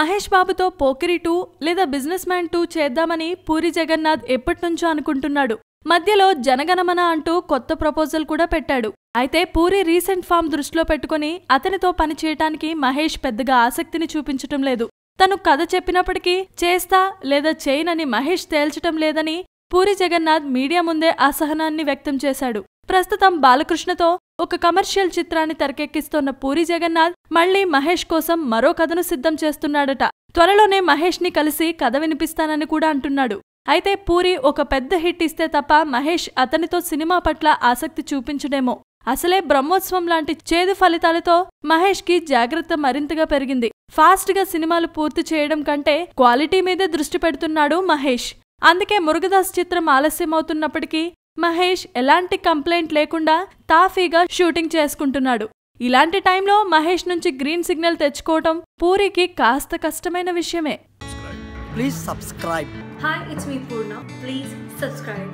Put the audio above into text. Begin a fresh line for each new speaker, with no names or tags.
మహేష్ బాబుతో పోకిరి 2 లేదా business man 2 చేద్దామని పూరి జగన్నాథ్ ఎప్పటినుంచో అనుకుంటున్నాడు. మధ్యలో జనగణమన అంటూ కొత్త ప్రపోజల్ కూడా పెట్టాడు. అయితే పూరి రీసెంట్ ఫామ్ దృష్టిలో పెట్టుకుని అతనితో పని చేయటానికి మహేష్ పెద్దగా ఆసక్తిని చూపించటం లేదు. తను కథ చెప్పినప్పటికీ చేస్తా లేదా చేయనని మహేష్ తేల్చటం లేదని పూరి జగన్నాథ్ మీడియా ముందే అసహనాన్ని వ్యక్తం చేశాడు. ప్రస్తుతం బాలకృష్ణతో ఒక కమర్షియల్ చిత్రాన్ని తెరకెక్కిస్తోన్న పూరి జగన్నాథ్ మళ్లీ మహేష్ కోసం మరో కథను సిద్ధం చేస్తున్నాడట. త్వరలోనే మహేష్ ని కలిసి కథ వినిపిస్తానని కూడా అంటున్నాడు. అయితే పూరి ఒక పెద్ద హిట్ ఇస్తే తప్ప మహేష్ అతనితో సినిమా పట్ల ఆసక్తి చూపించడేమో. అసలే బ్రహ్మోత్సవం లాంటి చేదు ఫలితాలతో మహేష్ కి జాగ్రత్త మరింతగా పెరిగింది. ఫాస్ట్ గా సినిమాలు పూర్తి చేయడం కంటే క్వాలిటీ మీదే దృష్టి పెడుతున్నాడు మహేష్. అందుకే మురుగదాస్ చిత్రం ఆలస్యమవుతున్నప్పటికీ మహేష్ ఎలాంటి కంప్లైంట్ లేకుండా తాఫీగా షూటింగ్ చేసుకుంటున్నాడు. ఇలాంటి టైంలో మహేష్ నుంచి గ్రీన్ సిగ్నల్ తెచ్చుకోవటం పూరికి కాస్త కష్టమైన విషయమే.
Please subscribe.
Hi, it's me Purna. Please subscribe.